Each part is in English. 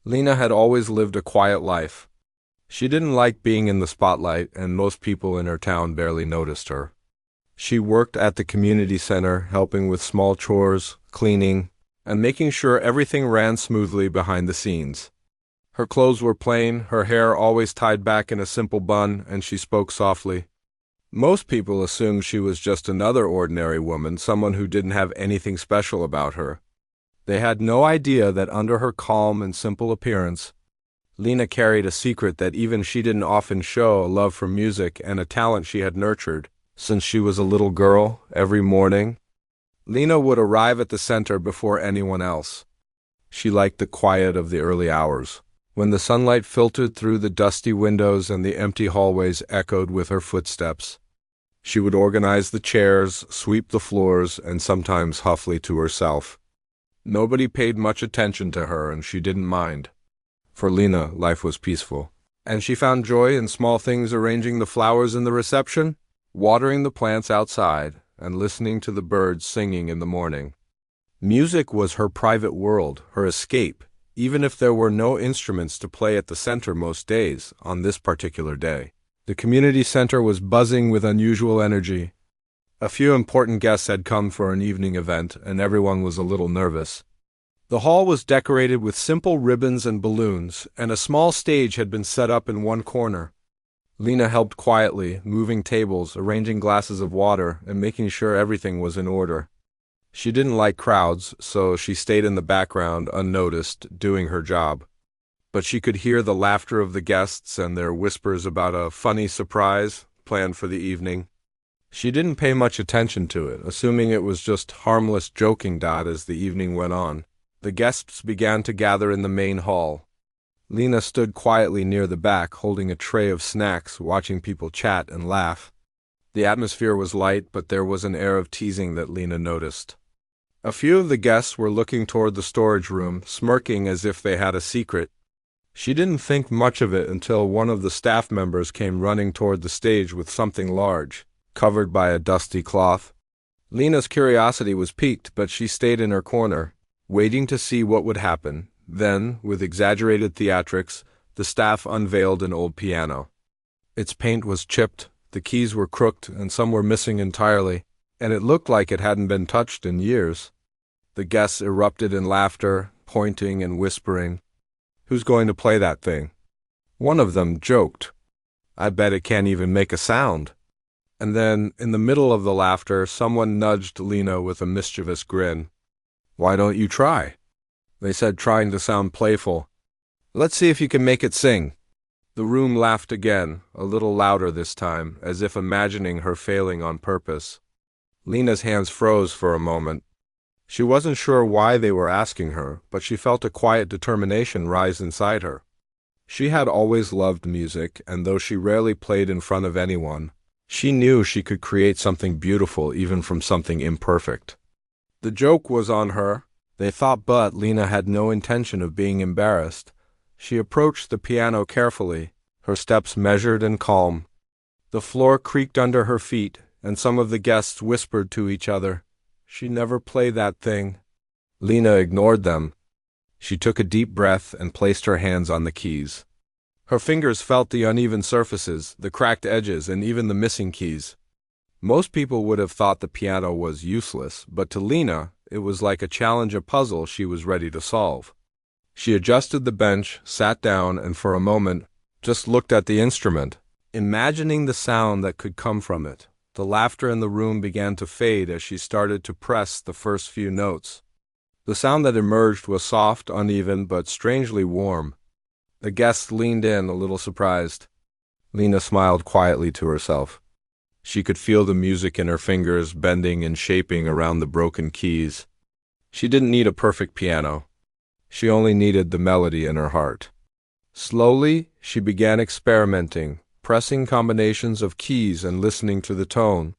Lena had always lived a quiet life. She didn't like being in the spotlight, and most people in her town barely noticed her. She worked at the community center, helping with small chores, cleaning, and making sure everything ran smoothly behind the scenes. Her clothes were plain, her hair always tied back in a simple bun, and she spoke softly. Most people assumed she was just another ordinary woman, someone who didn't have anything special about her. They had no idea that under her calm and simple appearance, Lena carried a secret that even she didn't often show: a love for music and a talent she had nurtured since she was a little girl. Every morning, Lena would arrive at the center before anyone else. She liked the quiet of the early hours, when the sunlight filtered through the dusty windows and the empty hallways echoed with her footsteps. She would organize the chairs, sweep the floors, and sometimes huffily to herself. Nobody paid much attention to her, and she didn't mind. For Lena, life was peaceful, and she found joy in small things: arranging the flowers in the reception, watering the plants outside, and listening to the birds singing in the morning. Music was her private world, her escape, even if there were no instruments to play at the center most days. On this particular day, the community center was buzzing with unusual energy. A few important guests had come for an evening event, and everyone was a little nervous. The hall was decorated with simple ribbons and balloons, and a small stage had been set up in one corner. Lena helped quietly, moving tables, arranging glasses of water, and making sure everything was in order. She didn't like crowds, so she stayed in the background, unnoticed, doing her job. But she could hear the laughter of the guests and their whispers about a funny surprise planned for the evening. She didn't pay much attention to it, assuming it was just harmless joking. As the evening went on, the guests began to gather in the main hall. Lena stood quietly near the back, holding a tray of snacks, watching people chat and laugh. The atmosphere was light, but there was an air of teasing that Lena noticed. A few of the guests were looking toward the storage room, smirking as if they had a secret. She didn't think much of it until one of the staff members came running toward the stage with something large, covered by a dusty cloth. Lena's curiosity was piqued, but she stayed in her corner, waiting to see what would happen. Then, with exaggerated theatrics, the staff unveiled an old piano. Its paint was chipped, the keys were crooked, and some were missing entirely, and it looked like it hadn't been touched in years. The guests erupted in laughter, pointing and whispering. "Who's going to play that thing?" One of them joked, "I bet it can't even make a sound." And then, in the middle of the laughter, someone nudged Lena with a mischievous grin. "Why don't you try?" they said, trying to sound playful. "Let's see if you can make it sing." The room laughed again, a little louder this time, as if imagining her failing on purpose. Lena's hands froze for a moment. She wasn't sure why they were asking her, but she felt a quiet determination rise inside her. She had always loved music, and though she rarely played in front of anyone, she knew she could create something beautiful even from something imperfect. The joke was on her, they thought, but Lena had no intention of being embarrassed. She approached the piano carefully, her steps measured and calm. The floor creaked under her feet, and some of the guests whispered to each other, "She never played that thing." Lena ignored them. She took a deep breath and placed her hands on the keys. Her fingers felt the uneven surfaces, the cracked edges, and even the missing keys. Most people would have thought the piano was useless, but to Lena, it was like a challenge, a puzzle she was ready to solve. She adjusted the bench, sat down, and for a moment just looked at the instrument, imagining the sound that could come from it. The laughter in the room began to fade as she started to press the first few notes. The sound that emerged was soft, uneven, but strangely warm. The guests leaned in, a little surprised. Lena smiled quietly to herself. She could feel the music in her fingers, bending and shaping around the broken keys. She didn't need a perfect piano. She only needed the melody in her heart. Slowly, she began experimenting, pressing combinations of keys and listening to the tone,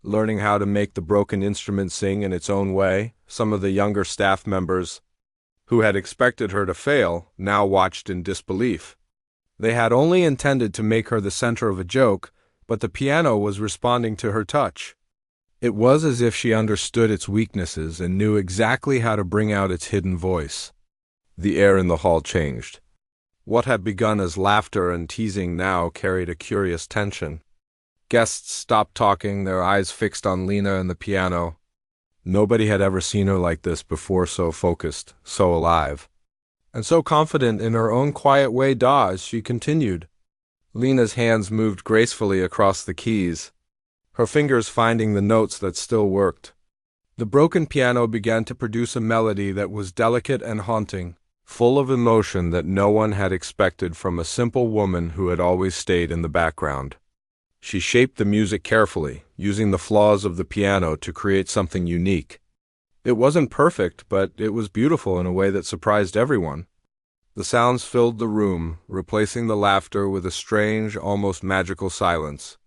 learning how to make the broken instrument sing in its own way. Some of the younger staff members, who had expected her to fail, now watched in disbelief. They had only intended to make her the center of a joke, but the piano was responding to her touch. It was as if she understood its weaknesses and knew exactly how to bring out its hidden voice. The air in the hall changed. What had begun as laughter and teasing now carried a curious tension. Guests stopped talking, their eyes fixed on Lena and the piano. Nobody had ever seen her like this before, so focused, so alive. And so confident in her own quiet way, as she continued. Lena's hands moved gracefully across the keys, her fingers finding the notes that still worked. The broken piano began to produce a melody that was delicate and haunting, full of emotion that no one had expected from a simple woman who had always stayed in the background. She shaped the music carefully, using the flaws of the piano to create something unique. It wasn't perfect, but it was beautiful in a way that surprised everyone. The sounds filled the room, replacing the laughter with a strange, almost magical silence.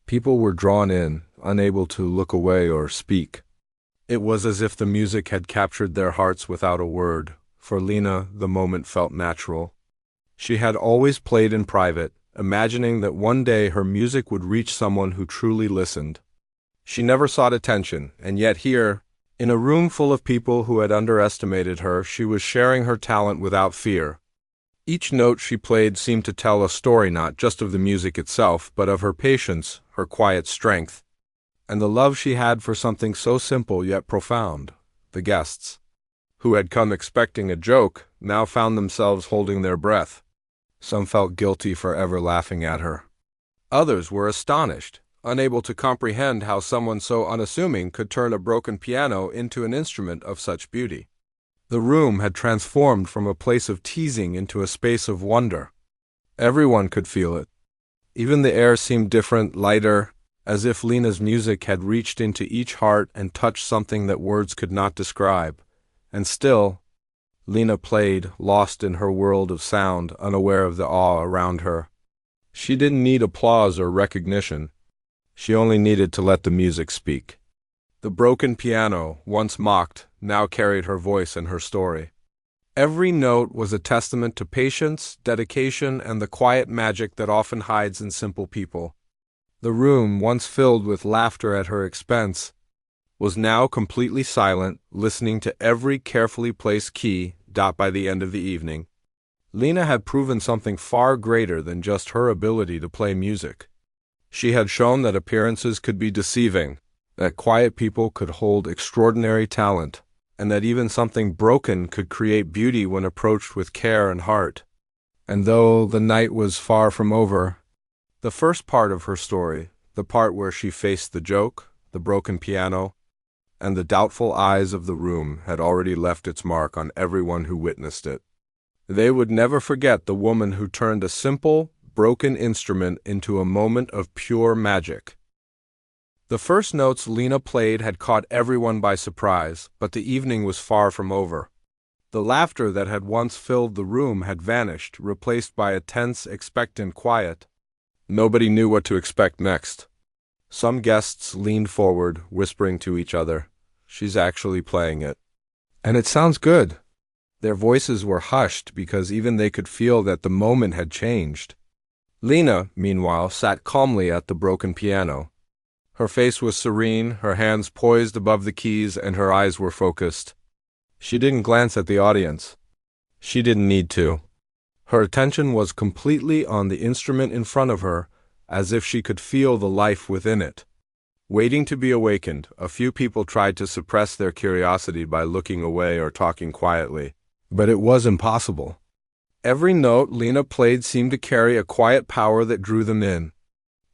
People were drawn in, unable to look away or speak. It was as if the music had captured their hearts without a word. For Lena, the moment felt natural. She had always played in private, imagining that one day her music would reach someone who truly listened. She never sought attention, and yet here, in a room full of people who had underestimated her, she was sharing her talent without fear. Each note she played seemed to tell a story not just of the music itself, but of her patience, her quiet strength, and the love she had for something so simple yet profound, the guests, who had come expecting a joke, now found themselves holding their breath. Some felt guilty for ever laughing at her. Others were astonished, unable to comprehend how someone so unassuming could turn a broken piano into an instrument of such beauty. The room had transformed from a place of teasing into a space of wonder. Everyone could feel it. Even the air seemed different, lighter, as if Lena's music had reached into each heart and touched something that words could not describe. And still, Lena played, lost in her world of sound, unaware of the awe around her. She didn't need applause or recognition. She only needed to let the music speak. The broken piano, once mocked, now carried her voice and her story. Every note was a testament to patience, dedication, and the quiet magic that often hides in simple people. The room, once filled with laughter at her expense, was now completely silent, listening to every carefully placed key. By the end of the evening, Lena had proven something far greater than just her ability to play music. She had shown that appearances could be deceiving, that quiet people could hold extraordinary talent, and that even something broken could create beauty when approached with care and heart. And though the night was far from over, the first part of her story, the part where she faced the joke, the broken piano, and the doubtful eyes of the room, had already left its mark on everyone who witnessed it. They would never forget the woman who turned a simple, broken instrument into a moment of pure magic. The first notes Lena played had caught everyone by surprise, but the evening was far from over. The laughter that had once filled the room had vanished, replaced by a tense, expectant quiet. Nobody knew what to expect next. Some guests leaned forward, whispering to each other, "She's actually playing it. And it sounds good." Their voices were hushed because even they could feel that the moment had changed. Lena, meanwhile, sat calmly at the broken piano. Her face was serene, her hands poised above the keys, and her eyes were focused. She didn't glance at the audience. She didn't need to. Her attention was completely on the instrument in front of her, as if she could feel the life within it. Waiting to be awakened, a few people tried to suppress their curiosity by looking away or talking quietly, but it was impossible. Every note Lena played seemed to carry a quiet power that drew them in.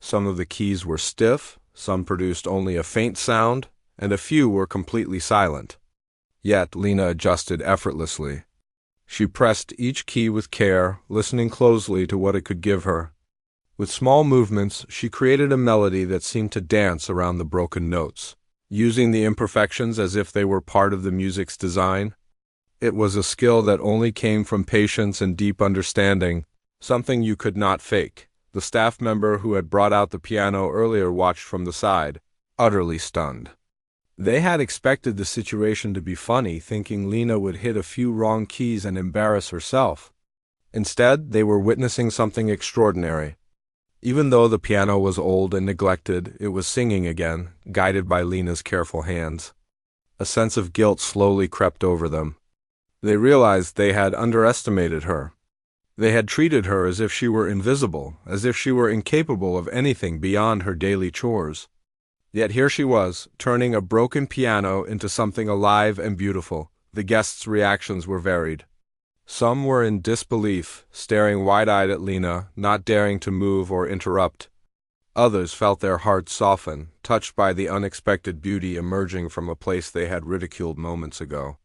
Some of the keys were stiff, some produced only a faint sound, and a few were completely silent. Yet Lena adjusted effortlessly. She pressed each key with care, listening closely to what it could give her. With small movements, she created a melody that seemed to dance around the broken notes, using the imperfections as if they were part of the music's design. It was a skill that only came from patience and deep understanding, something you could not fake. The staff member who had brought out the piano earlier watched from the side, utterly stunned. They had expected the situation to be funny, thinking Lena would hit a few wrong keys and embarrass herself. Instead, they were witnessing something extraordinary. Even though the piano was old and neglected, it was singing again, guided by Lena's careful hands. A sense of guilt slowly crept over them. They realized they had underestimated her. They had treated her as if she were invisible, as if she were incapable of anything beyond her daily chores. Yet here she was, turning a broken piano into something alive and beautiful. The guests' reactions were varied. Some were in disbelief, staring wide-eyed at Lena, not daring to move or interrupt. Others felt their hearts soften, touched by the unexpected beauty emerging from a place they had ridiculed moments ago.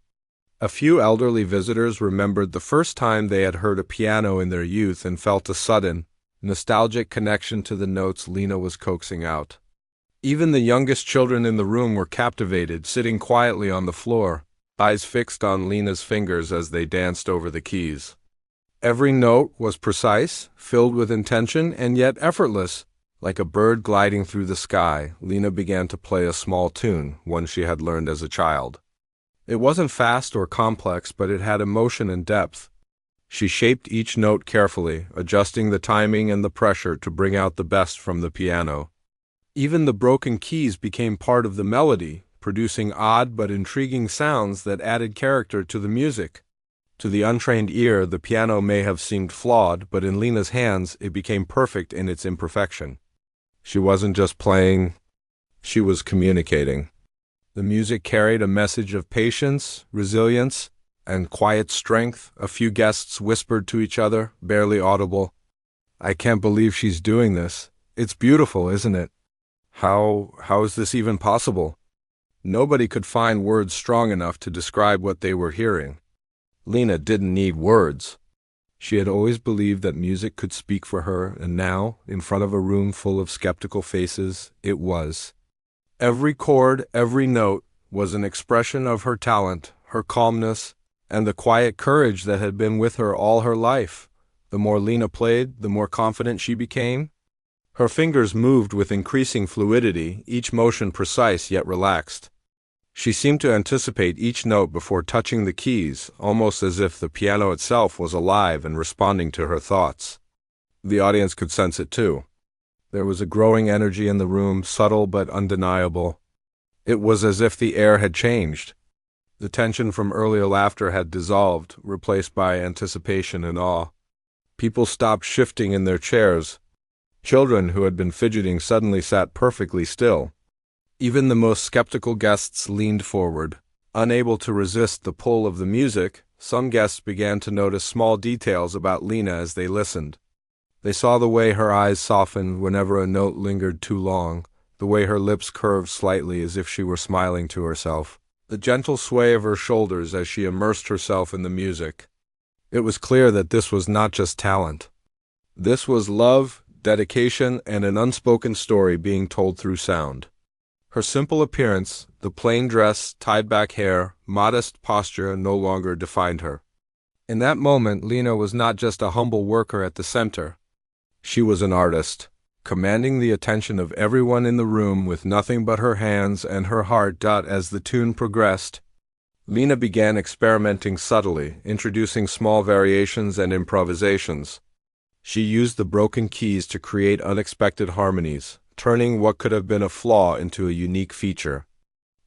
A few elderly visitors remembered the first time they had heard a piano in their youth and felt a sudden, nostalgic connection to the notes Lena was coaxing out. Even the youngest children in the room were captivated, sitting quietly on the floor, eyes fixed on Lena's fingers as they danced over the keys. Every note was precise, filled with intention, and yet effortless. Like a bird gliding through the sky, Lena began to play a small tune, one she had learned as a child. It wasn't fast or complex, but it had emotion and depth. She shaped each note carefully, adjusting the timing and the pressure to bring out the best from the piano. Even the broken keys became part of the melody, producing odd but intriguing sounds that added character to the music. To the untrained ear, the piano may have seemed flawed, but in Lena's hands, it became perfect in its imperfection. She wasn't just playing, she was communicating. The music carried a message of patience, resilience, and quiet strength. A few guests whispered to each other, barely audible, "I can't believe she's doing this. It's beautiful, isn't it? How is this even possible?" Nobody could find words strong enough to describe what they were hearing. Lena didn't need words. She had always believed that music could speak for her, and now, in front of a room full of skeptical faces, it was. Every chord, every note, was an expression of her talent, her calmness, and the quiet courage that had been with her all her life. The more Lena played, the more confident she became. Her fingers moved with increasing fluidity, each motion precise yet relaxed. She seemed to anticipate each note before touching the keys, almost as if the piano itself was alive and responding to her thoughts. The audience could sense it too. There was a growing energy in the room, subtle but undeniable. It was as if the air had changed. The tension from earlier laughter had dissolved, replaced by anticipation and awe. People stopped shifting in their chairs. Children who had been fidgeting suddenly sat perfectly still. Even the most skeptical guests leaned forward. Unable to resist the pull of the music, some guests began to notice small details about Lena as they listened. They saw the way her eyes softened whenever a note lingered too long, the way her lips curved slightly as if she were smiling to herself, the gentle sway of her shoulders as she immersed herself in the music. It was clear that this was not just talent. This was love, dedication, and an unspoken story being told through sound. Her simple appearance, the plain dress, tied-back hair, modest posture no longer defined her. In that moment, Lena was not just a humble worker at the center. She was an artist, commanding the attention of everyone in the room with nothing but her hands and her heart. As the tune progressed, Lena began experimenting subtly, introducing small variations and improvisations. She used the broken keys to create unexpected harmonies, turning what could have been a flaw into a unique feature.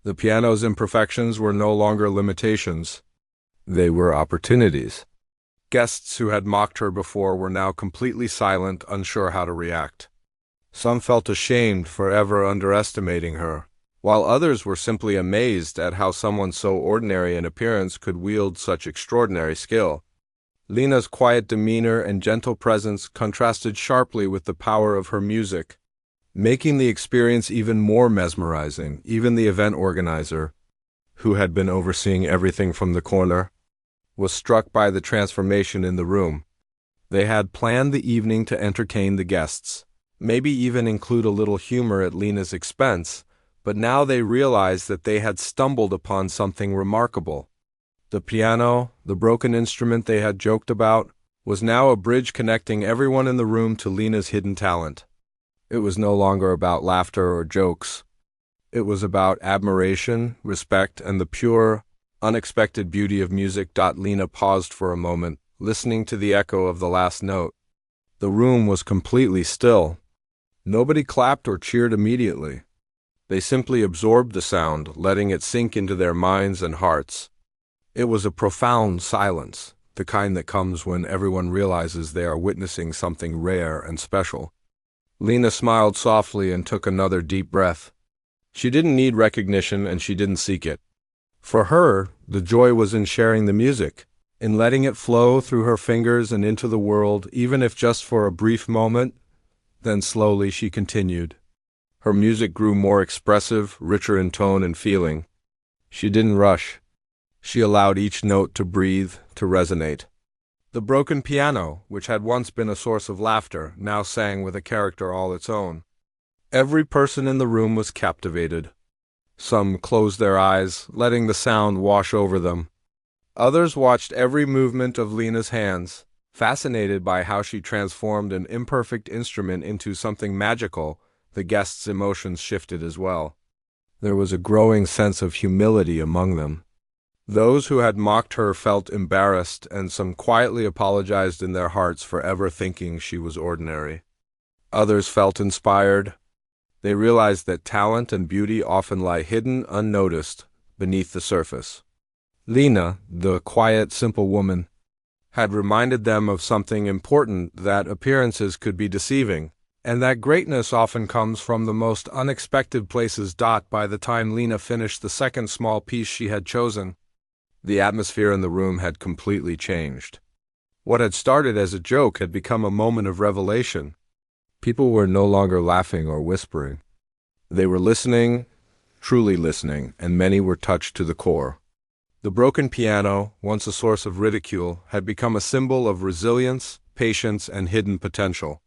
The piano's imperfections were no longer limitations. They were opportunities. Guests who had mocked her before were now completely silent, unsure how to react. Some felt ashamed for ever underestimating her, while others were simply amazed at how someone so ordinary in appearance could wield such extraordinary skill. Lena's quiet demeanor and gentle presence contrasted sharply with the power of her music, making the experience even more mesmerizing. Even the event organizer, who had been overseeing everything from the corner, was struck by the transformation in the room. They had planned the evening to entertain the guests, maybe even include a little humor at Lena's expense, but now they realized that they had stumbled upon something remarkable. The piano, the broken instrument they had joked about, was now a bridge connecting everyone in the room to Lena's hidden talent. It was no longer about laughter or jokes. It was about admiration, respect, and the pure, unexpected beauty of music. Lena paused for a moment, listening to the echo of the last note. The room was completely still. Nobody clapped or cheered immediately. They simply absorbed the sound, letting it sink into their minds and hearts. It was a profound silence, the kind that comes when everyone realizes they are witnessing something rare and special. Lena smiled softly and took another deep breath. She didn't need recognition and she didn't seek it. For her, the joy was in sharing the music, in letting it flow through her fingers and into the world, even if just for a brief moment. Then slowly she continued. Her music grew more expressive, richer in tone and feeling. She didn't rush. She allowed each note to breathe, to resonate. The broken piano, which had once been a source of laughter, now sang with a character all its own. Every person in the room was captivated. Some closed their eyes, letting the sound wash over them. Others watched every movement of Lena's hands, fascinated by how she transformed an imperfect instrument into something magical. The guests' emotions shifted as well. There was a growing sense of humility among them. Those who had mocked her felt embarrassed, and some quietly apologized in their hearts for ever thinking she was ordinary. Others felt inspired. They realized that talent and beauty often lie hidden, unnoticed, beneath the surface. Lena, the quiet, simple woman, had reminded them of something important, that appearances could be deceiving, and that greatness often comes from the most unexpected places. By the time Lena finished the second small piece she had chosen, the atmosphere in the room had completely changed. What had started as a joke had become a moment of revelation. People were no longer laughing or whispering. They were listening, truly listening, and many were touched to the core. The broken piano, once a source of ridicule, had become a symbol of resilience, patience, and hidden potential.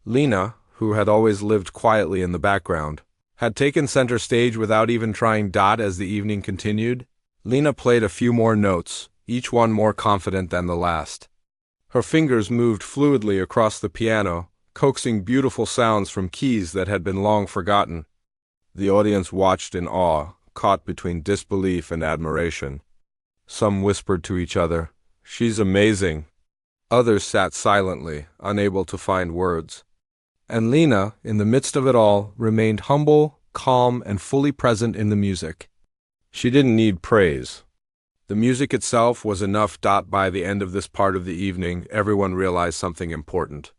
Lena, who had always lived quietly in the background, had taken center stage without even trying. As the evening continued, Lena played a few more notes, each one more confident than the last. Her fingers moved fluidly across the piano, coaxing beautiful sounds from keys that had been long forgotten. The audience watched in awe, caught between disbelief and admiration. Some whispered to each other, "She's amazing." Others sat silently, unable to find words. And Lena, in the midst of it all, remained humble, calm, and fully present in the music. She didn't need praise. The music itself was enough. By the end of this part of the evening, everyone realized something important.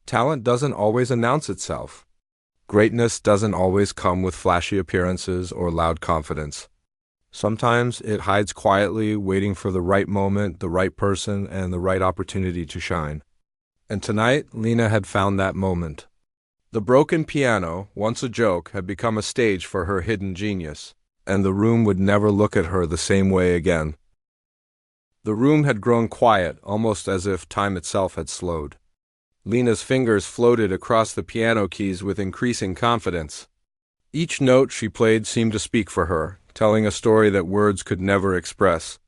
Talent doesn't always announce itself. Greatness doesn't always come with flashy appearances or loud confidence. Sometimes it hides quietly, waiting for the right moment, the right person, and the right opportunity to shine. And tonight, Lena had found that moment. The broken piano, once a joke, had become a stage for her hidden genius, and the room would never look at her the same way again. The room had grown quiet, almost as if time itself had slowed. Lena's fingers floated across the piano keys with increasing confidence. Each note she played seemed to speak for her, telling a story that words could never express.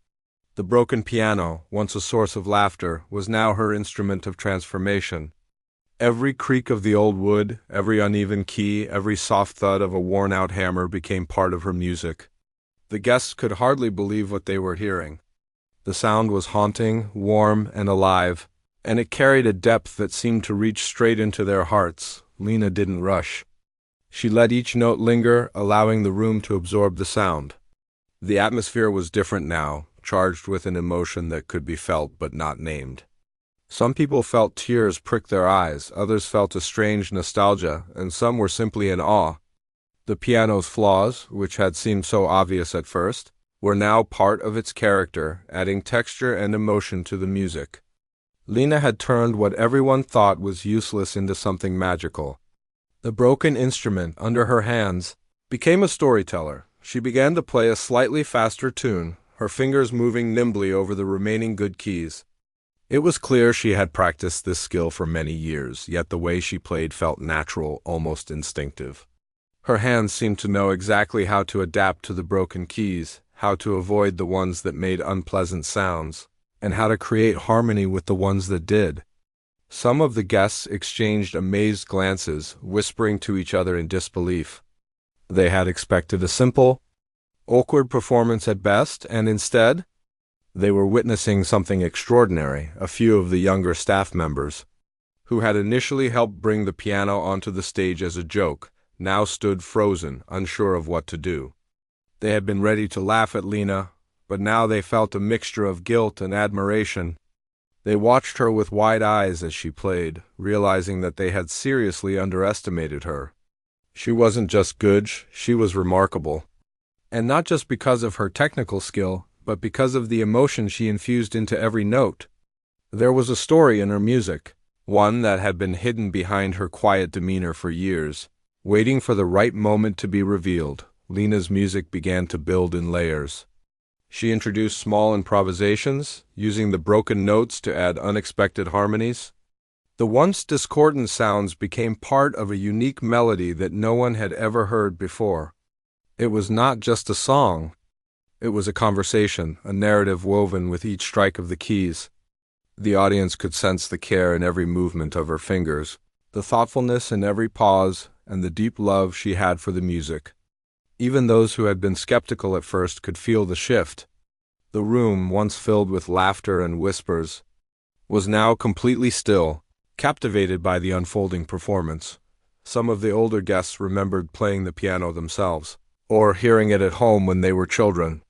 The broken piano, once a source of laughter, was now her instrument of transformation. Every creak of the old wood, every uneven key, every soft thud of a worn-out hammer became part of her music. The guests could hardly believe what they were hearing. The sound was haunting, warm, and alive, and it carried a depth that seemed to reach straight into their hearts. Lena didn't rush. She let each note linger, allowing the room to absorb the sound. The atmosphere was different now, charged with an emotion that could be felt but not named. Some people felt tears prick their eyes, others felt a strange nostalgia, and some were simply in awe. The piano's flaws, which had seemed so obvious at first, were now part of its character, adding texture and emotion to the music. Lena had turned what everyone thought was useless into something magical. The broken instrument under her hands became a storyteller. She began to play a slightly faster tune, her fingers moving nimbly over the remaining good keys. It was clear she had practiced this skill for many years, yet the way she played felt natural, almost instinctive. Her hands seemed to know exactly how to adapt to the broken keys, how to avoid the ones that made unpleasant sounds, and how to create harmony with the ones that did. Some of the guests exchanged amazed glances, whispering to each other in disbelief. They had expected a simple, awkward performance at best, and instead, they were witnessing something extraordinary. A few of the younger staff members, who had initially helped bring the piano onto the stage as a joke, now stood frozen, unsure of what to do. They had been ready to laugh at Lena, but now they felt a mixture of guilt and admiration. They watched her with wide eyes as she played, realizing that they had seriously underestimated her. She wasn't just good, she was remarkable. And not just because of her technical skill, but because of the emotion she infused into every note. There was a story in her music, one that had been hidden behind her quiet demeanor for years. Waiting for the right moment to be revealed, Lena's music began to build in layers. She introduced small improvisations, using the broken notes to add unexpected harmonies. The once discordant sounds became part of a unique melody that no one had ever heard before. It was not just a song. It was a conversation, a narrative woven with each strike of the keys. The audience could sense the care in every movement of her fingers, the thoughtfulness in every pause, and the deep love she had for the music. Even those who had been skeptical at first could feel the shift. The room, once filled with laughter and whispers, was now completely still, captivated by the unfolding performance. Some of the older guests remembered playing the piano themselves, or hearing it at home when they were children.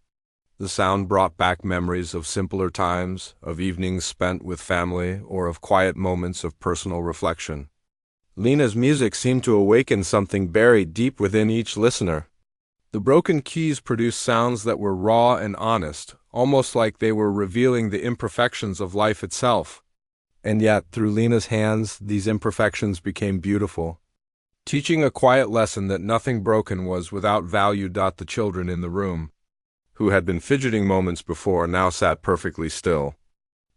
The sound brought back memories of simpler times, of evenings spent with family, or of quiet moments of personal reflection. Lena's music seemed to awaken something buried deep within each listener. The broken keys produced sounds that were raw and honest, almost like they were revealing the imperfections of life itself. And yet, through Lena's hands, these imperfections became beautiful, teaching a quiet lesson that nothing broken was without value. The children in the room, who had been fidgeting moments before, now sat perfectly still.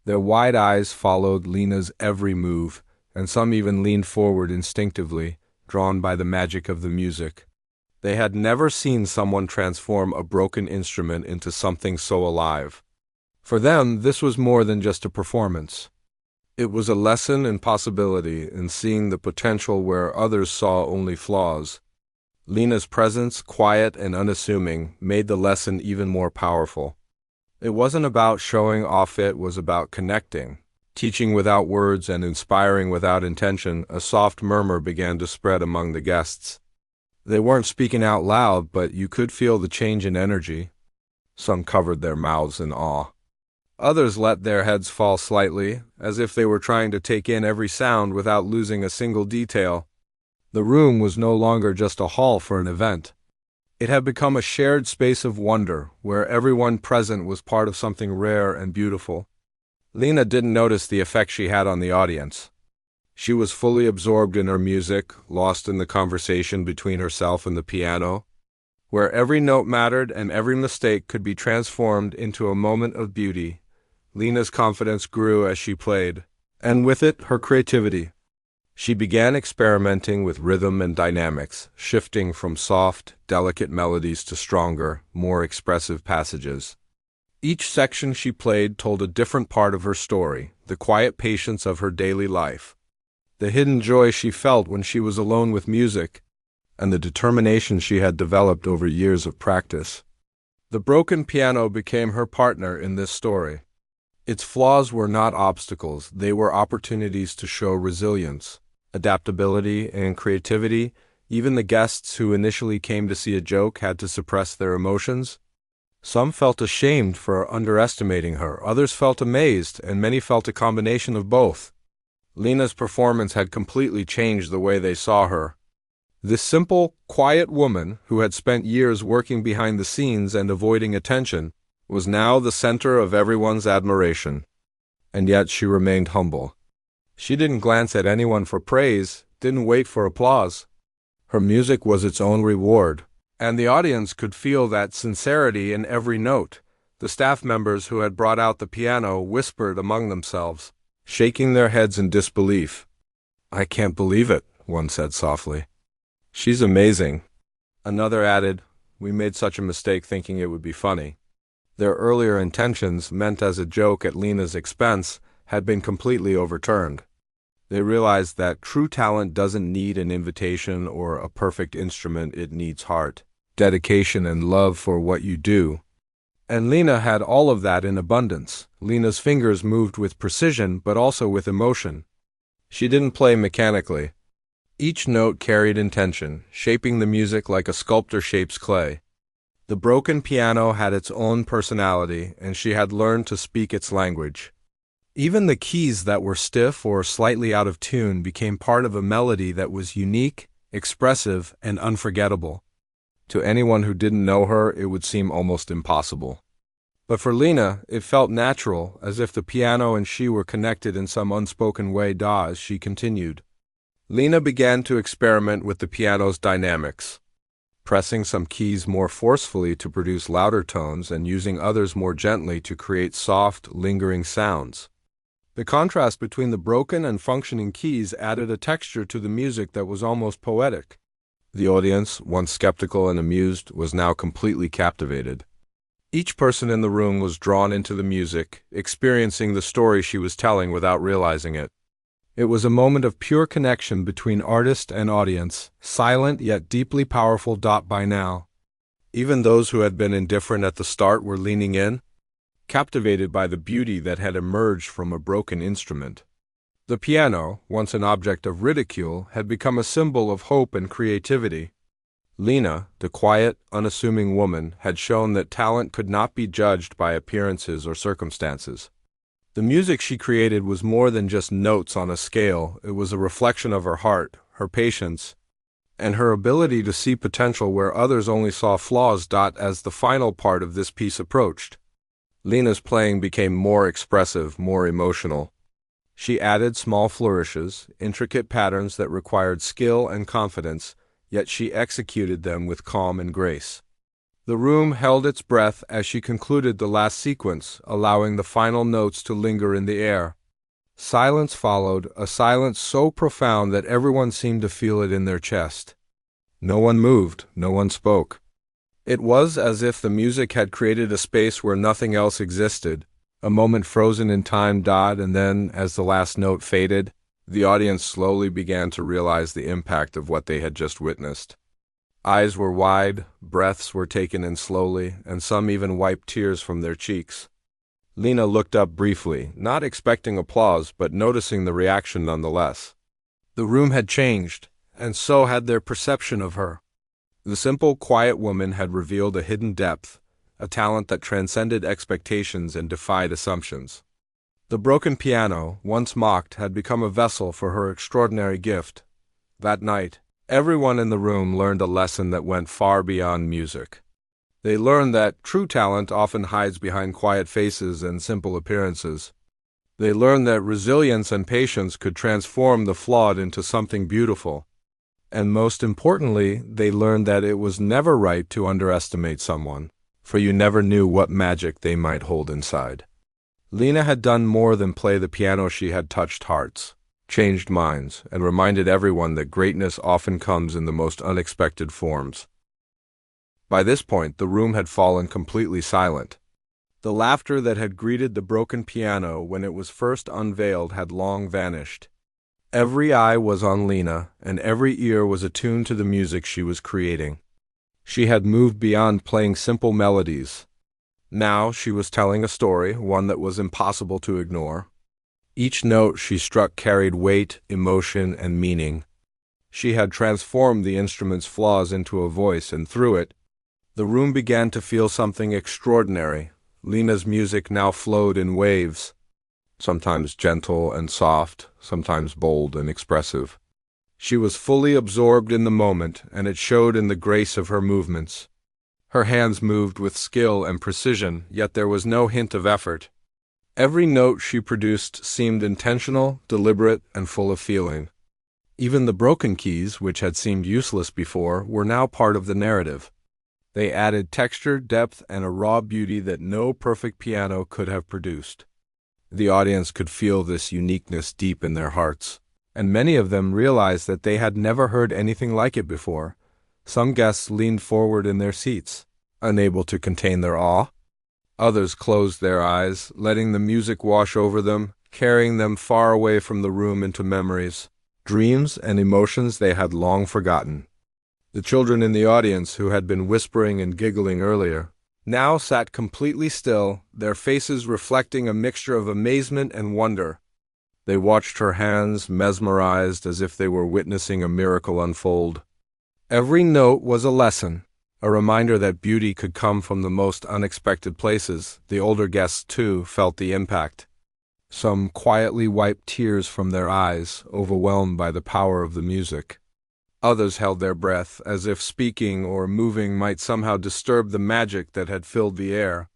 Their wide eyes followed Lena's every move, and some even leaned forward instinctively, drawn by the magic of the music. They had never seen someone transform a broken instrument into something so alive. For them, this was more than just a performance. It was a lesson in possibility, in seeing the potential where others saw only flaws. Lena's presence, quiet and unassuming, made the lesson even more powerful. It wasn't about showing off, it was about connecting. Teaching without words and inspiring without intention, a soft murmur began to spread among the guests. They weren't speaking out loud, but you could feel the change in energy. Some covered their mouths in awe. Others let their heads fall slightly, as if they were trying to take in every sound without losing a single detail. The room was no longer just a hall for an event. It had become a shared space of wonder, where everyone present was part of something rare and beautiful. Lena didn't notice the effect she had on the audience. She was fully absorbed in her music, lost in the conversation between herself and the piano, where every note mattered and every mistake could be transformed into a moment of beauty. Lena's confidence grew as she played, and with it, her creativity. She began experimenting with rhythm and dynamics, shifting from soft, delicate melodies to stronger, more expressive passages. Each section she played told a different part of her story, the quiet patience of her daily life, the hidden joy she felt when she was alone with music, and the determination she had developed over years of practice. The broken piano became her partner in this story. Its flaws were not obstacles, they were opportunities to show resilience, adaptability, and creativity. Even the guests who initially came to see a joke had to suppress their emotions. Some felt ashamed for underestimating her, others felt amazed, and many felt a combination of both. Lena's performance had completely changed the way they saw her. This simple, quiet woman, who had spent years working behind the scenes and avoiding attention, was now the center of everyone's admiration. And yet she remained humble. She didn't glance at anyone for praise, didn't wait for applause. Her music was its own reward, and the audience could feel that sincerity in every note. The staff members who had brought out the piano whispered among themselves, shaking their heads in disbelief. "I can't believe it," one said softly. "She's amazing." Another added, "We made such a mistake thinking it would be funny." Their earlier intentions, meant as a joke at Lena's expense, had been completely overturned. They realized that true talent doesn't need an invitation or a perfect instrument, it needs heart, dedication, and love for what you do. And Lena had all of that in abundance. Lena's fingers moved with precision, but also with emotion. She didn't play mechanically. Each note carried intention, shaping the music like a sculptor shapes clay. The broken piano had its own personality, and she had learned to speak its language. Even the keys that were stiff or slightly out of tune became part of a melody that was unique, expressive, and unforgettable. To anyone who didn't know her, it would seem almost impossible. But for Lena, it felt natural, as if the piano and she were connected in some unspoken way. As she continued, Lena began to experiment with the piano's dynamics, pressing some keys more forcefully to produce louder tones and using others more gently to create soft, lingering sounds. The contrast between the broken and functioning keys added a texture to the music that was almost poetic. The audience, once skeptical and amused, was now completely captivated. Each person in the room was drawn into the music, experiencing the story she was telling without realizing it. It was a moment of pure connection between artist and audience, silent yet deeply powerful. By now, even those who had been indifferent at the start were leaning in, captivated by the beauty that had emerged from a broken instrument. The piano, once an object of ridicule, had become a symbol of hope and creativity. Lena, the quiet, unassuming woman, had shown that talent could not be judged by appearances or circumstances. The music she created was more than just notes on a scale. It was a reflection of her heart, her patience, and her ability to see potential where others only saw flaws. As the final part of this piece approached, Lena's playing became more expressive, more emotional. She added small flourishes, intricate patterns that required skill and confidence, yet she executed them with calm and grace. The room held its breath as she concluded the last sequence, allowing the final notes to linger in the air. Silence followed, a silence so profound that everyone seemed to feel it in their chest. No one moved, no one spoke. It was as if the music had created a space where nothing else existed, a moment frozen in time. And then, as the last note faded, the audience slowly began to realize the impact of what they had just witnessed. Eyes were wide, breaths were taken in slowly, and some even wiped tears from their cheeks. Lena looked up briefly, not expecting applause, but noticing the reaction nonetheless. The room had changed, and so had their perception of her. The simple, quiet woman had revealed a hidden depth, a talent that transcended expectations and defied assumptions. The broken piano, once mocked, had become a vessel for her extraordinary gift. That night, everyone in the room learned a lesson that went far beyond music. They learned that true talent often hides behind quiet faces and simple appearances. They learned that resilience and patience could transform the flawed into something beautiful. And most importantly, they learned that it was never right to underestimate someone, for you never knew what magic they might hold inside. Lena had done more than play the piano. She had touched hearts, changed minds, and reminded everyone that greatness often comes in the most unexpected forms. By this point, the room had fallen completely silent. The laughter that had greeted the broken piano when it was first unveiled had long vanished. Every eye was on Lena, and every ear was attuned to the music she was creating. She had moved beyond playing simple melodies. Now she was telling a story, one that was impossible to ignore. Each note she struck carried weight, emotion, and meaning. She had transformed the instrument's flaws into a voice, and through it, the room began to feel something extraordinary. Lena's music now flowed in waves, sometimes gentle and soft, sometimes bold and expressive. She was fully absorbed in the moment, and it showed in the grace of her movements. Her hands moved with skill and precision, yet there was no hint of effort. Every note she produced seemed intentional, deliberate, and full of feeling. Even the broken keys, which had seemed useless before, were now part of the narrative. They added texture, depth, and a raw beauty that no perfect piano could have produced. The audience could feel this uniqueness deep in their hearts, and many of them realized that they had never heard anything like it before. Some guests leaned forward in their seats, unable to contain their awe. Others closed their eyes, letting the music wash over them, carrying them far away from the room into memories, dreams, and emotions they had long forgotten. The children in the audience, who had been whispering and giggling earlier, now sat completely still, their faces reflecting a mixture of amazement and wonder. They watched her hands, mesmerized, as if they were witnessing a miracle unfold. Every note was a lesson A reminder that beauty could come from the most unexpected places. The older guests, too, felt the impact. Some quietly wiped tears from their eyes, overwhelmed by the power of the music. Others held their breath, as if speaking or moving might somehow disturb the magic that had filled the air.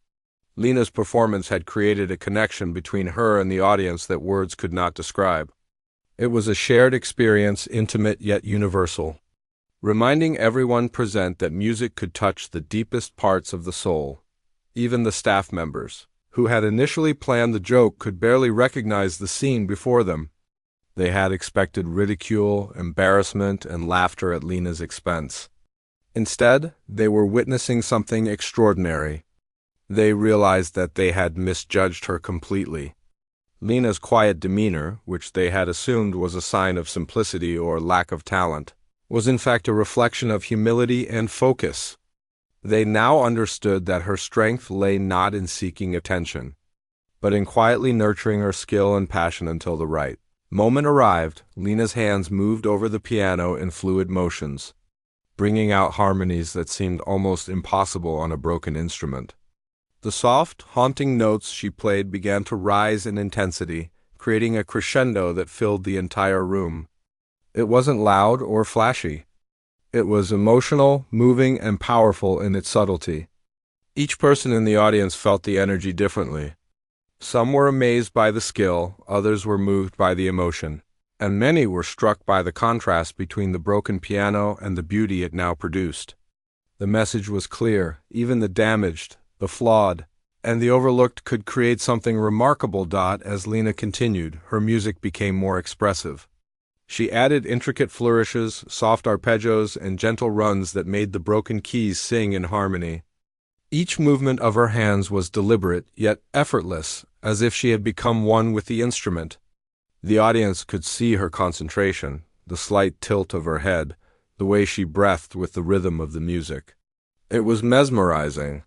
Lena's performance had created a connection between her and the audience that words could not describe. It was a shared experience, intimate yet universal, reminding everyone present that music could touch the deepest parts of the soul. Even the staff members, who had initially planned the joke, could barely recognize the scene before them. They had expected ridicule, embarrassment, and laughter at Lena's expense. Instead, they were witnessing something extraordinary. They realized that they had misjudged her completely. Lena's quiet demeanor, which they had assumed was a sign of simplicity or lack of talent, was in fact a reflection of humility and focus. They now understood that her strength lay not in seeking attention, but in quietly nurturing her skill and passion until the right moment arrived. Lena's hands moved over the piano in fluid motions, bringing out harmonies that seemed almost impossible on a broken instrument. The soft, haunting notes she played began to rise in intensity, creating a crescendo that filled the entire room. It wasn't loud or flashy. It was emotional, moving, and powerful in its subtlety. Each person in the audience felt the energy differently. Some were amazed by the skill, others were moved by the emotion, and many were struck by the contrast between the broken piano and the beauty it now produced. The message was clear: even the damaged, the flawed, and the overlooked could create something remarkable. As Lena continued, her music became more expressive. She added intricate flourishes, soft arpeggios, and gentle runs that made the broken keys sing in harmony. Each movement of her hands was deliberate, yet effortless, as if she had become one with the instrument. The audience could see her concentration, the slight tilt of her head, the way she breathed with the rhythm of the music. It was mesmerizing.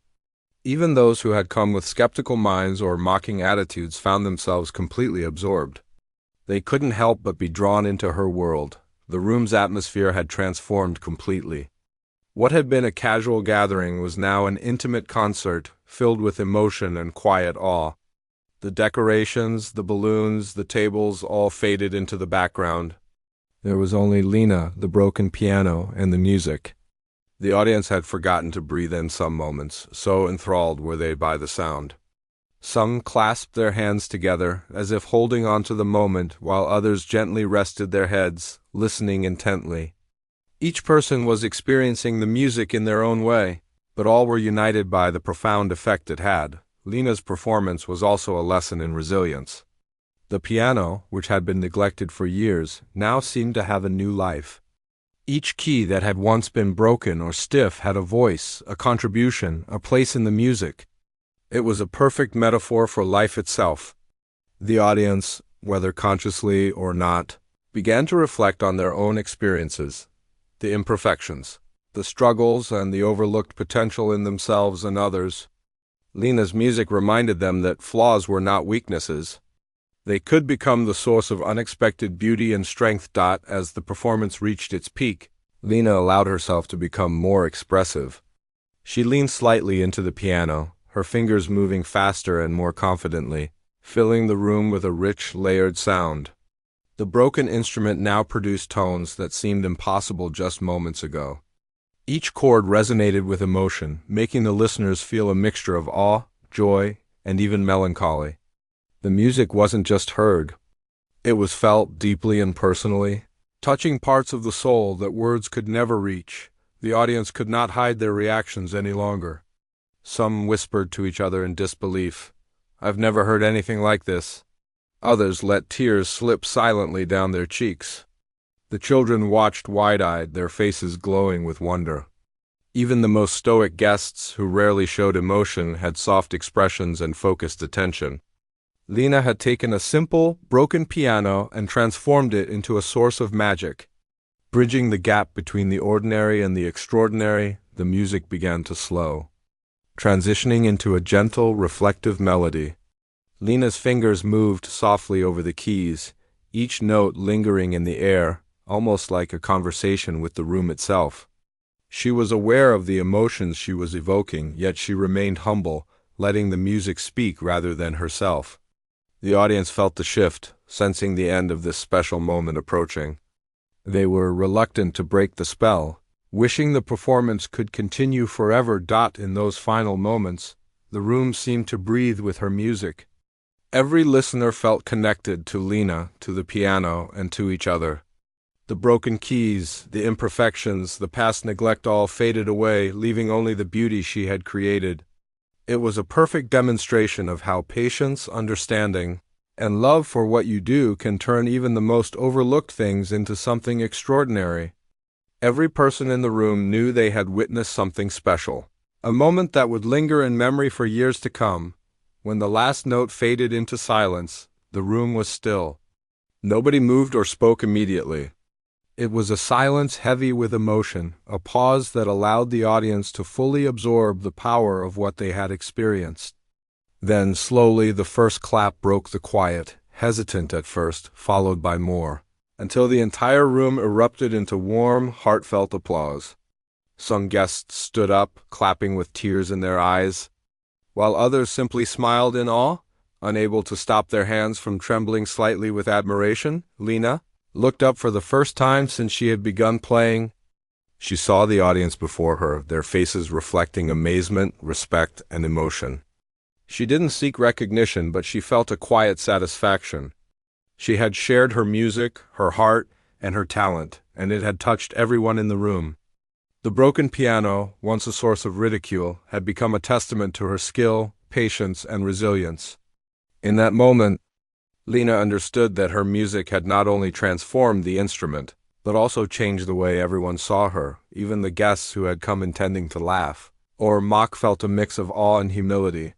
Even those who had come with skeptical minds or mocking attitudes found themselves completely absorbed. They couldn't help but be drawn into her world. The room's atmosphere had transformed completely. What had been a casual gathering was now an intimate concert, filled with emotion and quiet awe. The decorations, the balloons, the tables all faded into the background. There was only Lena, the broken piano, and the music. The audience had forgotten to breathe in some moments, so enthralled were they by the sound. Some clasped their hands together, as if holding on to the moment, while others gently rested their heads, listening intently. Each person was experiencing the music in their own way, but all were united by the profound effect it had. Lena's performance was also a lesson in resilience. The piano, which had been neglected for years, now seemed to have a new life. Each key that had once been broken or stiff had a voice, a contribution, a place in the music. It was a perfect metaphor for life itself. The audience, whether consciously or not, began to reflect on their own experiences, the imperfections, the struggles, and the overlooked potential in themselves and others. Lena's music reminded them that flaws were not weaknesses. They could become the source of unexpected beauty and strength. As the performance reached its peak, Lena allowed herself to become more expressive. She leaned slightly into the piano, her fingers moving faster and more confidently, filling the room with a rich, layered sound. The broken instrument now produced tones that seemed impossible just moments ago. Each chord resonated with emotion, making the listeners feel a mixture of awe, joy, and even melancholy. The music wasn't just heard. It was felt deeply and personally, touching parts of the soul that words could never reach. The audience could not hide their reactions any longer. Some whispered to each other in disbelief, "I've never heard anything like this." Others let tears slip silently down their cheeks. The children watched wide-eyed, their faces glowing with wonder. Even the most stoic guests, who rarely showed emotion, had soft expressions and focused attention. Lena had taken a simple, broken piano and transformed it into a source of magic. Bridging the gap between the ordinary and the extraordinary, the music began to slow, transitioning into a gentle, reflective melody. Lena's fingers moved softly over the keys, each note lingering in the air, almost like a conversation with the room itself. She was aware of the emotions she was evoking, yet she remained humble, letting the music speak rather than herself. The audience felt the shift, sensing the end of this special moment approaching. They were reluctant to break the spell, wishing the performance could continue forever. In those final moments, the room seemed to breathe with her music. Every listener felt connected to Lena, to the piano, and to each other. The broken keys, the imperfections, the past neglect all faded away, leaving only the beauty she had created. It was a perfect demonstration of how patience, understanding, and love for what you do can turn even the most overlooked things into something extraordinary. Every person in the room knew they had witnessed something special, a moment that would linger in memory for years to come. When the last note faded into silence, the room was still. Nobody moved or spoke immediately. It was a silence heavy with emotion, a pause that allowed the audience to fully absorb the power of what they had experienced. Then, slowly, the first clap broke the quiet, hesitant at first, followed by more, until the entire room erupted into warm, heartfelt applause. Some guests stood up, clapping with tears in their eyes, while others simply smiled in awe, unable to stop their hands from trembling slightly with admiration. Lena looked up for the first time since she had begun playing. She saw the audience before her, their faces reflecting amazement, respect, and emotion. She didn't seek recognition, but she felt a quiet satisfaction. She had shared her music, her heart, and her talent, and it had touched everyone in the room. The broken piano, once a source of ridicule, had become a testament to her skill, patience, and resilience. In that moment, Lena understood that her music had not only transformed the instrument, but also changed the way everyone saw her. Even the guests who had come intending to laugh or mock felt a mix of awe and humility.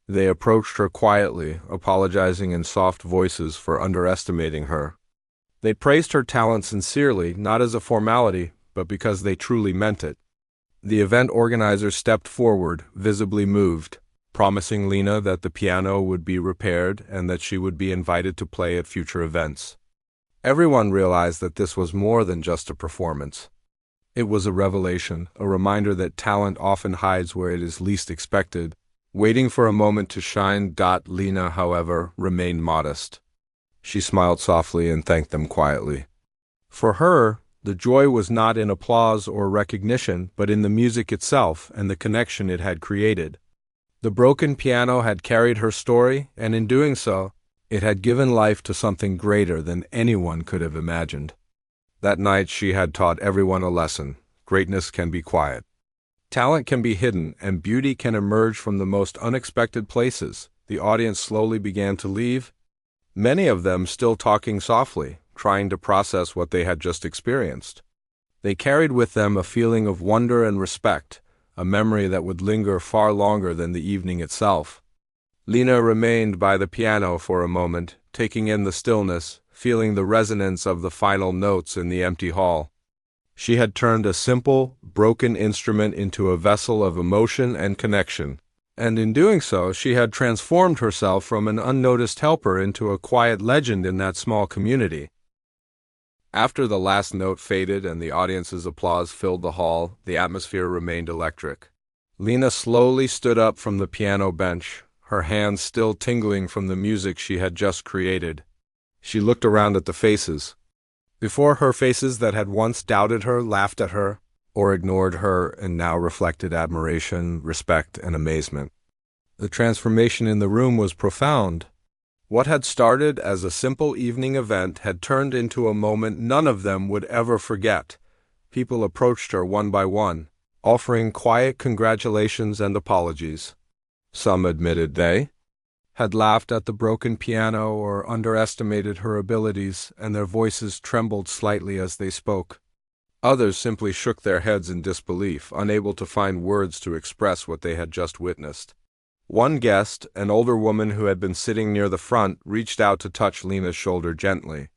They approached her quietly, apologizing in soft voices for underestimating her. They praised her talent sincerely, not as a formality, but because they truly meant it. The event organizers stepped forward, visibly moved, promising Lena that the piano would be repaired and that she would be invited to play at future events. Everyone realized that this was more than just a performance. It was a revelation, a reminder that talent often hides where it is least expected, waiting for a moment to shine. Lena, however, remained modest. She smiled softly and thanked them quietly. For her, the joy was not in applause or recognition, but in the music itself and the connection it had created. The broken piano had carried her story, and in doing so, it had given life to something greater than anyone could have imagined. That night she had taught everyone a lesson. Greatness can be quiet. Talent can be hidden, and beauty can emerge from the most unexpected places. The audience slowly began to leave, many of them still talking softly, trying to process what they had just experienced. They carried with them a feeling of wonder and respect, a memory that would linger far longer than the evening itself. Lena remained by the piano for a moment, taking in the stillness, feeling the resonance of the final notes in the empty hall. She had turned a simple, broken instrument into a vessel of emotion and connection, and in doing so she had transformed herself from an unnoticed helper into a quiet legend in that small community. After the last note faded and the audience's applause filled the hall, the atmosphere remained electric. Lena slowly stood up from the piano bench, her hands still tingling from the music she had just created. She looked around at the faces. Before her, faces that had once doubted her, laughed at her, or ignored her, and now reflected admiration, respect, and amazement. The transformation in the room was profound. What had started as a simple evening event had turned into a moment none of them would ever forget. People approached her one by one, offering quiet congratulations and apologies. Some admitted they had laughed at the broken piano or underestimated her abilities, and their voices trembled slightly as they spoke. Others simply shook their heads in disbelief, unable to find words to express what they had just witnessed. One guest, an older woman who had been sitting near the front, reached out to touch Lena's shoulder gently.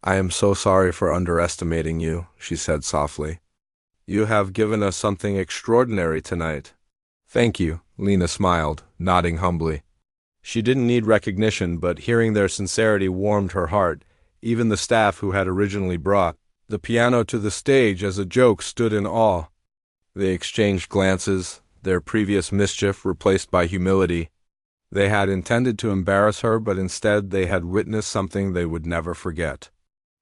"I am so sorry for underestimating you," she said softly. "You have given us something extraordinary tonight." "Thank you," Lena smiled, nodding humbly. She didn't need recognition, but hearing their sincerity warmed her heart. Even the staff who had originally brought the piano to the stage as a joke stood in awe. They exchanged glances, their previous mischief replaced by humility. They had intended to embarrass her, but instead they had witnessed something they would never forget.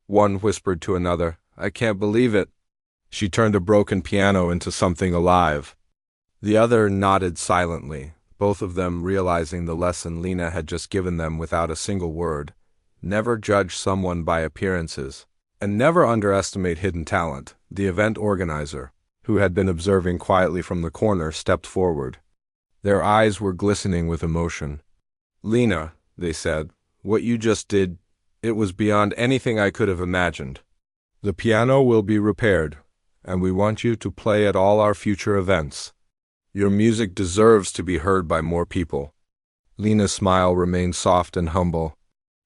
One whispered to another, "I can't believe it." She turned a broken piano into something alive. The other nodded silently, both of them realizing the lesson Lena had just given them without a single word. Never judge someone by appearances, and never underestimate hidden talent. The event organizer, who had been observing quietly from the corner, stepped forward. Their eyes were glistening with emotion. "Lena," they said, "what you just did, it was beyond anything I could have imagined. The piano will be repaired, and we want you to play at all our future events. Your music deserves to be heard by more people." Lena's smile remained soft and humble.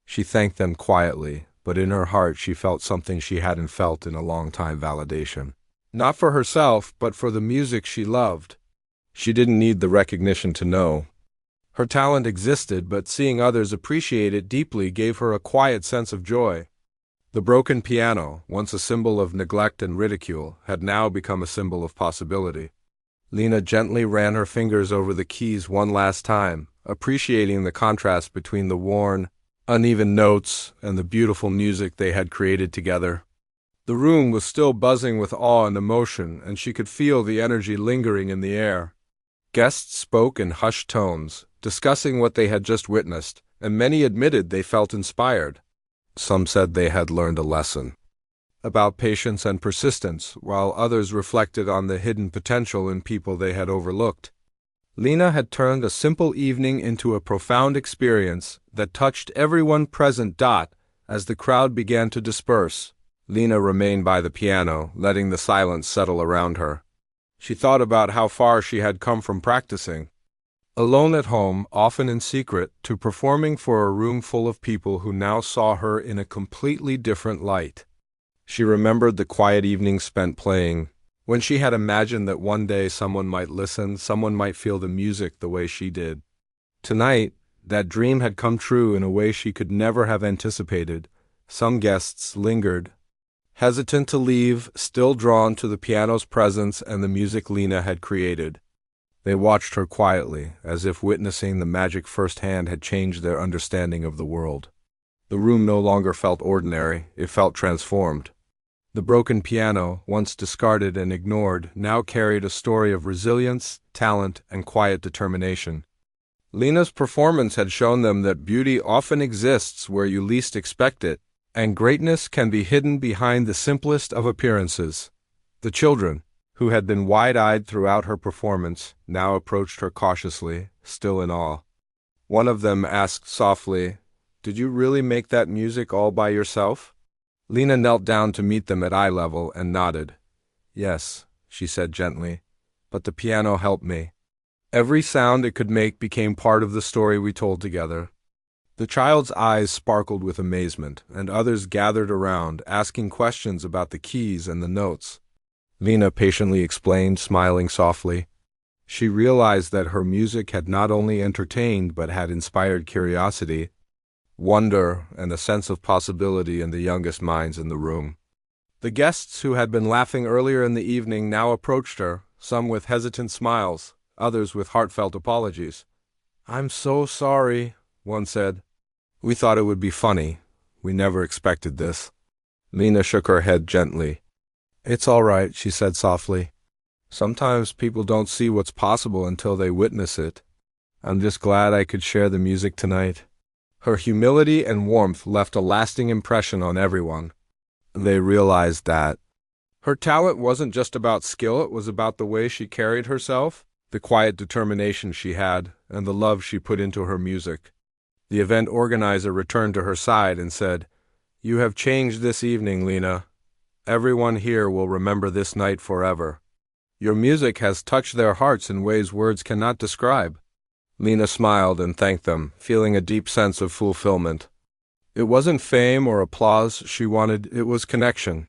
She thanked them quietly, but in her heart she felt something she hadn't felt in a long time: validation. Not for herself, but for the music she loved. She didn't need the recognition to know. Her talent existed, but seeing others appreciate it deeply gave her a quiet sense of joy. The broken piano, once a symbol of neglect and ridicule, had now become a symbol of possibility. Lena gently ran her fingers over the keys one last time, appreciating the contrast between the worn, uneven notes and the beautiful music they had created together. The room was still buzzing with awe and emotion, and she could feel the energy lingering in the air. Guests spoke in hushed tones, discussing what they had just witnessed, and many admitted they felt inspired. Some said they had learned a lesson about patience and persistence, while others reflected on the hidden potential in people they had overlooked. Lena had turned a simple evening into a profound experience that touched everyone present. As the crowd began to disperse, Lena remained by the piano, letting the silence settle around her. She thought about how far she had come from practicing alone at home, often in secret, to performing for a room full of people who now saw her in a completely different light. She remembered the quiet evenings spent playing, when she had imagined that one day someone might listen, someone might feel the music the way she did. Tonight, that dream had come true in a way she could never have anticipated. Some guests lingered, hesitant to leave, still drawn to the piano's presence and the music Lena had created. They watched her quietly, as if witnessing the magic firsthand had changed their understanding of the world. The room no longer felt ordinary, it felt transformed. The broken piano, once discarded and ignored, now carried a story of resilience, talent, and quiet determination. Lena's performance had shown them that beauty often exists where you least expect it, and greatness can be hidden behind the simplest of appearances. The children, who had been wide-eyed throughout her performance, now approached her cautiously, still in awe. One of them asked softly, "Did you really make that music all by yourself?" Lena knelt down to meet them at eye level and nodded. "Yes," she said gently, "but the piano helped me. Every sound it could make became part of the story we told together." The child's eyes sparkled with amazement, and others gathered around, asking questions about the keys and the notes. Lena patiently explained, smiling softly. She realized that her music had not only entertained but had inspired curiosity, wonder, and a sense of possibility in the youngest minds in the room. The guests who had been laughing earlier in the evening now approached her, some with hesitant smiles, others with heartfelt apologies. "I'm so sorry," one said. "We thought it would be funny. We never expected this." Lena shook her head gently. "It's all right," she said softly. "Sometimes people don't see what's possible until they witness it. I'm just glad I could share the music tonight." Her humility and warmth left a lasting impression on everyone. They realized that her talent wasn't just about skill, it was about the way she carried herself, the quiet determination she had, and the love she put into her music. The event organizer returned to her side and said, "You have changed this evening, Lena. Everyone here will remember this night forever. Your music has touched their hearts in ways words cannot describe." Lena smiled and thanked them, feeling a deep sense of fulfillment. It wasn't fame or applause she wanted, it was connection.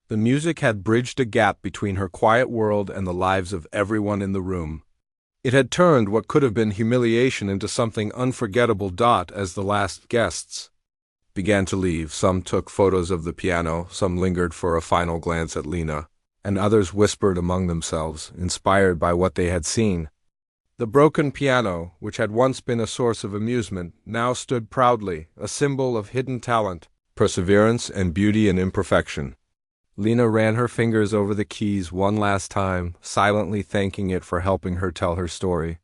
The music had bridged a gap between her quiet world and the lives of everyone in the room. It had turned what could have been humiliation into something unforgettable. As the last guests began to leave, some took photos of the piano, some lingered for a final glance at Lena. and others whispered among themselves, inspired by what they had seen. The broken piano, which had once been a source of amusement, now stood proudly, a symbol of hidden talent, perseverance, and beauty in imperfection. Lena ran her fingers over the keys one last time, silently thanking it for helping her tell her story.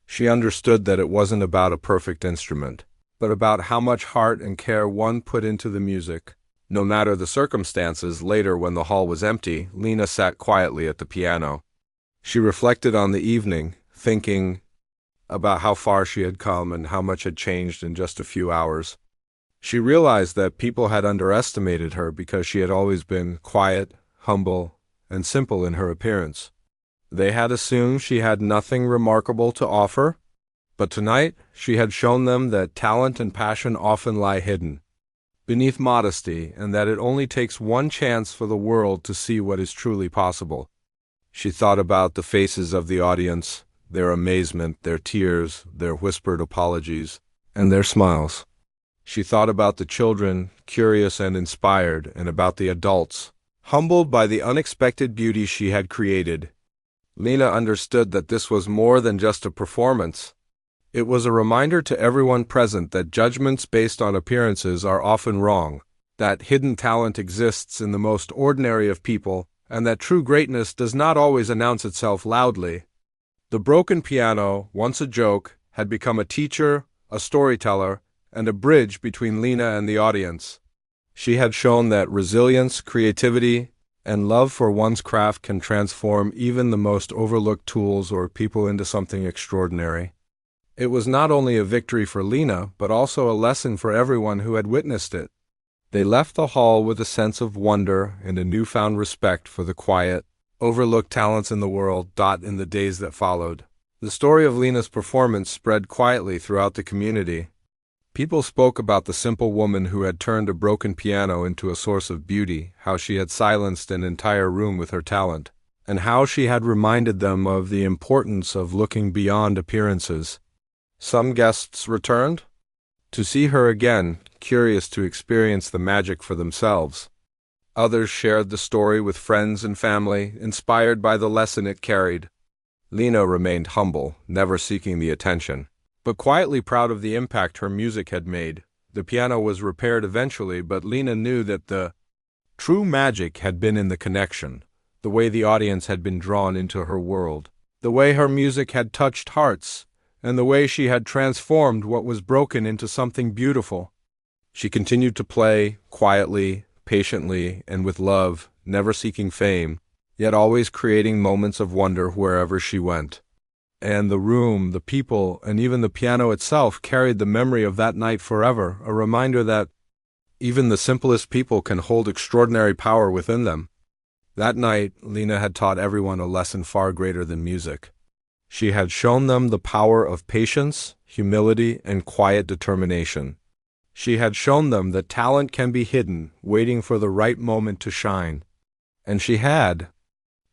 She understood that it wasn't about a perfect instrument, but about how much heart and care one put into the music. No matter the circumstances, later when the hall was empty, Lena sat quietly at the piano. She reflected on the evening, thinking about how far she had come and how much had changed in just a few hours. She realized that people had underestimated her because she had always been quiet, humble, and simple in her appearance. They had assumed she had nothing remarkable to offer, but tonight she had shown them that talent and passion often lie hidden beneath modesty, and that it only takes one chance for the world to see what is truly possible. She thought about the faces of the audience, their amazement, their tears, their whispered apologies, and their smiles. She thought about the children, curious and inspired, and about the adults, humbled by the unexpected beauty she had created. Lena understood that this was more than just a performance. It was a reminder to everyone present that judgments based on appearances are often wrong, that hidden talent exists in the most ordinary of people, and that true greatness does not always announce itself loudly. The broken piano, once a joke, had become a teacher, a storyteller, and a bridge between Lena and the audience. She had shown that resilience, creativity, and love for one's craft can transform even the most overlooked tools or people into something extraordinary. It was not only a victory for Lena, but also a lesson for everyone who had witnessed it. They left the hall with a sense of wonder and a newfound respect for the quiet, overlooked talents in the world. In the days that followed, the story of Lena's performance spread quietly throughout the community. People spoke about the simple woman who had turned a broken piano into a source of beauty, how she had silenced an entire room with her talent, and how she had reminded them of the importance of looking beyond appearances. Some guests returned to see her again, curious to experience the magic for themselves. Others shared the story with friends and family, inspired by the lesson it carried. Lena remained humble, never seeking the attention, but quietly proud of the impact her music had made. The piano was repaired eventually, but Lena knew that the true magic had been in the connection, the way the audience had been drawn into her world, the way her music had touched hearts, and the way she had transformed what was broken into something beautiful. She continued to play, quietly, patiently, and with love, never seeking fame, yet always creating moments of wonder wherever she went. And the room, the people, and even the piano itself carried the memory of that night forever, a reminder that even the simplest people can hold extraordinary power within them. That night, Lena had taught everyone a lesson far greater than music. She had shown them the power of patience, humility, and quiet determination. She had shown them that talent can be hidden, waiting for the right moment to shine. And she had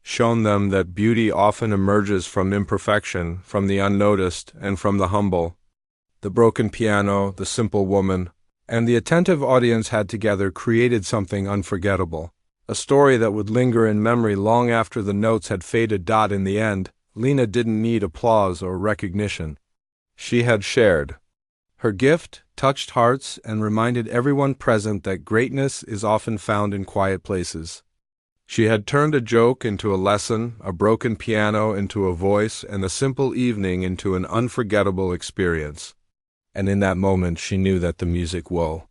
shown them that beauty often emerges from imperfection, from the unnoticed, and from the humble. The broken piano, the simple woman, and the attentive audience had together created something unforgettable, a story that would linger in memory long after the notes had faded. In the end, Lena didn't need applause or recognition. She had shared. Her gift touched hearts and reminded everyone present that greatness is often found in quiet places. She had turned a joke into a lesson, a broken piano into a voice, and a simple evening into an unforgettable experience. And in that moment she knew that the music will